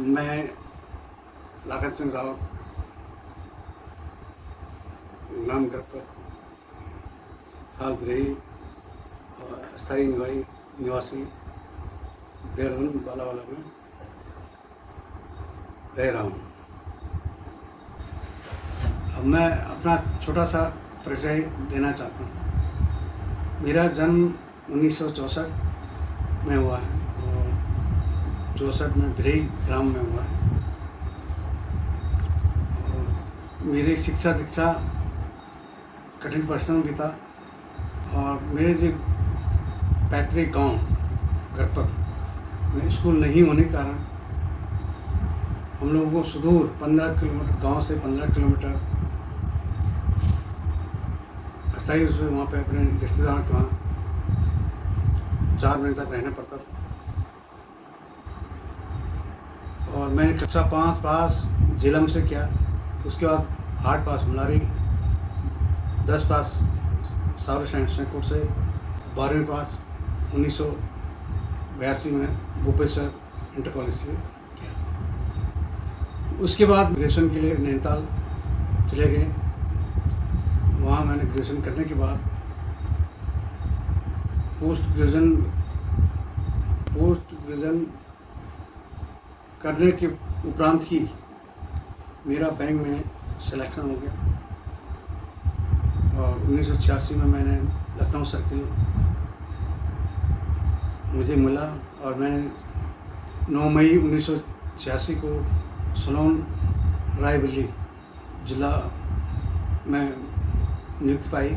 मैं लाखन सिंह रावत, नाम पर हाल ग्रही और अस्थायी निवासी देहरादून बालावाला में रह रहा हूँ। अब मैं अपना छोटा सा परिचय देना चाहता हूँ। मेरा जन्म 1964 में हुआ है और 64 में भिरई ग्राम में हुआ है। और मेरी शिक्षा दीक्षा कठिन परिश्रम भी था और मेरे जो पैतृक गांव गणपत में स्कूल नहीं होने के कारण हम लोगों को सुदूर 15 किलोमीटर गांव से 15 किलोमीटर अस्थायी रूप से वहाँ पे अपने रिश्तेदारों के वहाँ 4 महीने तक रहना पड़ता था। और मैंने कक्षा 5 पास झेलम से किया, उसके बाद 8 पास मुलारी, 10 पास सावर सैनिक से, 12वीं पास 1982 में भूपेश्वर इंटर कॉलेज से किया। उसके बाद ग्रेजुएशन के लिए नैनीताल चले गए। वहाँ मैंने ग्रेजुएशन करने के बाद पोस्ट ग्रेजुएशन करने के उपरांत ही मेरा बैंक में सिलेक्शन हो गया और 1986 में मैंने लखनऊ सर्किल मुझे मिला और मैंने 9 मई 1986 को सोलन रायबरेली जिला में नियुक्ति पाई।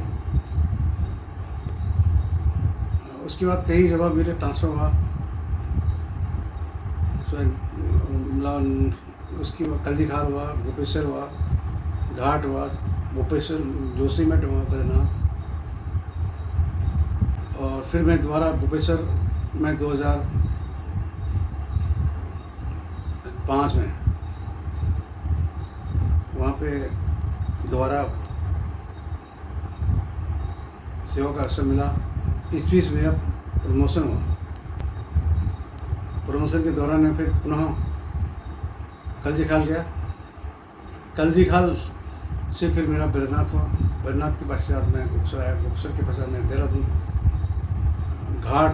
उसके बाद कई जगह मेरे ट्रांसफ़र हुआ। उसकी कल्जीखाल हुआ, भूपेश्वर हुआ, घाट हुआ, भूपेश्वर जोशीमठ हुआ बद्रीनाथ। और फिर मैं दोबारा भूपेश्वर में 2005 में वहाँ पे दोबारा सेवा का अवसर मिला। इस बीच मेरा प्रमोशन हुआ। प्रमोशन के दौरान मैं फिर पुनः कल्जीखाल गया। कल्जीखाल से फिर मेरा बद्रीनाथ हुआ। बद्रीनाथ के पश्चात मैं गुप्सर आया। गुप्सर के पश्चात मैं देहरादून घाट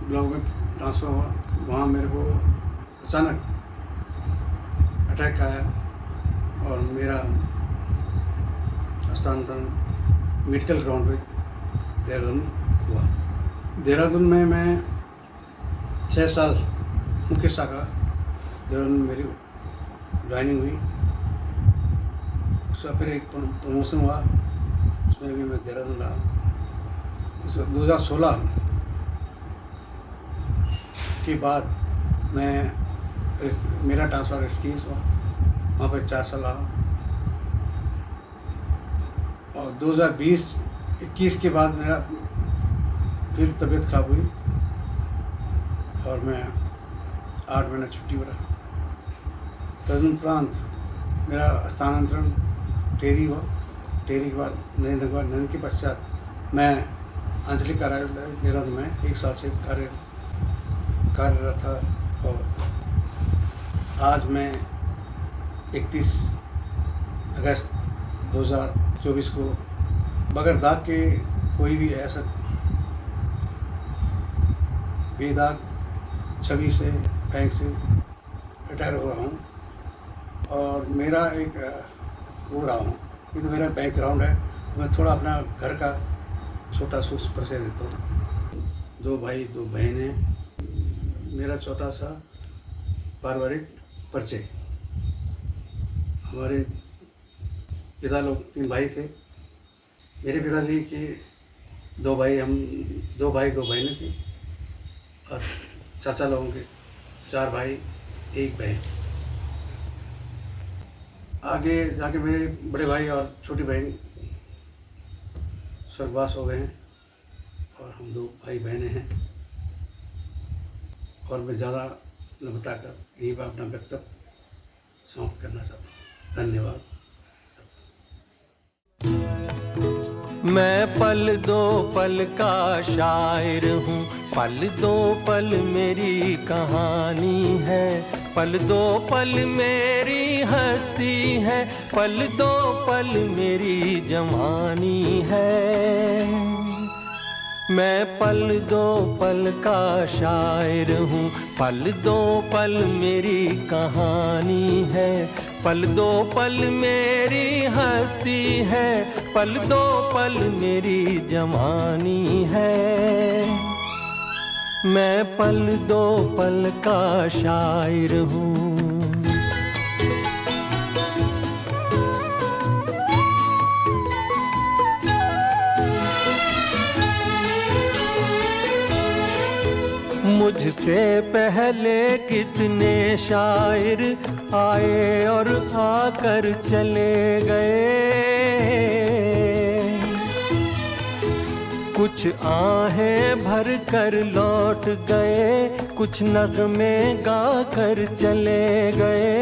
ब्लॉक में ट्रांसफ़र हुआ। वहाँ मेरे को अचानक अटैक आया और मेरा स्थानांतरण मेडिकल ग्राउंड पे देहरादून हुआ। देहरादून में मैं 6 साल मुख्य शाखा देहरादून में मेरी ज्वाइनिंग हुई। उसका फिर एक प्रमोशन हुआ, उसमें भी मैं देहरादून रहा। 2016 के बाद मेरा ट्रांसफ़र ऋषिकेश हुआ, वहाँ पर 4 साल रहा। और 2020-21 के बाद मेरा फिर तबीयत खराब हुई और मैं 8 महीना छुट्टी पर रहा। तदुपरांत मेरा स्थानांतरण टेरी हुआ। टेरी के बाद नरेंद्र के पश्चात मैं आंचलिक कार्यालय देहरादून में 1 साल से कार्यरत था। और आज मैं 31 अगस्त 2024 को बगैर दाग के कोई भी ऐसा बेदाग छवि से बैंक से रिटायर हो रहा हूँ। और मेरा एक वो रहा हूँ, ये तो मेरा बैकग्राउंड है। मैं थोड़ा अपना घर का छोटा सा परिचय देता हूँ। 2 भाई 2 बहनें। मेरा छोटा सा पारिवारिक परिचय। हमारे पिता लोग 3 भाई थे। मेरे पिताजी के 2 भाई 2 बहनें थी और चाचा लोगों के 4 भाई 1 बहन। आगे जाके मेरे बड़े भाई और छोटी बहन स्वर्गवास हो गए हैं और हम 2 भाई बहनें हैं। और मैं ज़्यादा न बताकर यहीं पर अपना वक्तव्य समाप्त करना चाहता हूँ। धन्यवाद। मैं पल दो पल का शायर हूँ, पल दो पल मेरी कहानी है, पल दो पल मेरी हस्ती है, पल दो पल मेरी जवानी है। मैं पल दो पल का शायर हूँ, पल दो पल मेरी कहानी है, पल दो पल मेरी हस्ती है, पल दो पल मेरी जवानी है। मैं पल दो पल का शायर हूँ। मुझसे पहले कितने शायर आए और आकर चले गए, कुछ आहें भर कर लौट गए, कुछ नगमे गा कर चले गए।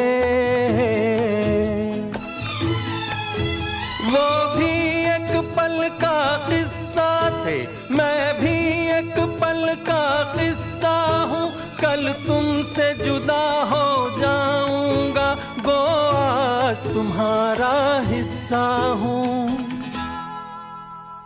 वो भी एक पल का किस्सा थे, मैं भी एक पल का किस्सा हूँ, कल तुमसे जुदा हो जाऊंगा, गो आज तुम्हारा हिस्सा हूँ।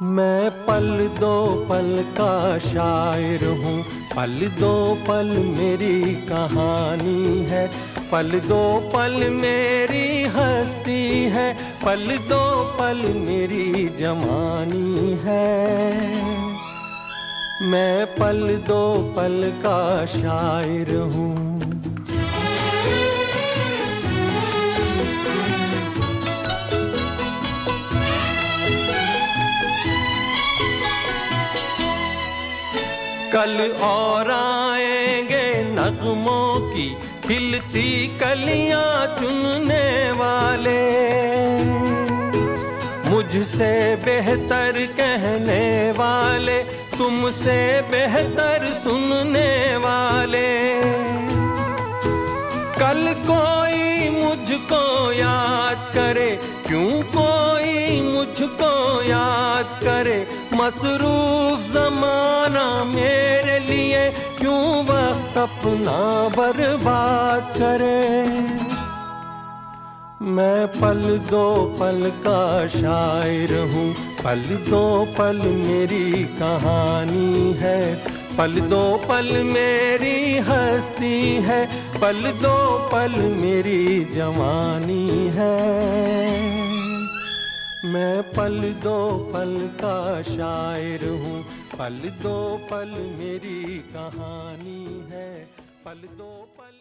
मैं पल दो पल का शायर हूँ, पल दो पल मेरी कहानी है, पल दो पल मेरी हस्ती है, पल दो पल मेरी जवानी है। मैं पल दो पल का शायर हूँ। कल और आएंगे नगमों की खिलती कलियां चुनने वाले, मुझसे बेहतर कहने वाले, तुमसे बेहतर सुनने वाले। कल कोई मुझको याद करे, क्यों कोई मुझको याद करे, मसरूफ ज़माना मेरे लिए क्यों वक्त अपना बर्बाद करे। मैं पल दो पल का शायर हूँ, पल दो पल मेरी कहानी है, पल दो पल मेरी हस्ती है, पल दो पल मेरी जवानी है। मैं पल दो पल का शायर हूँ, पल दो पल मेरी कहानी है, पल दो पल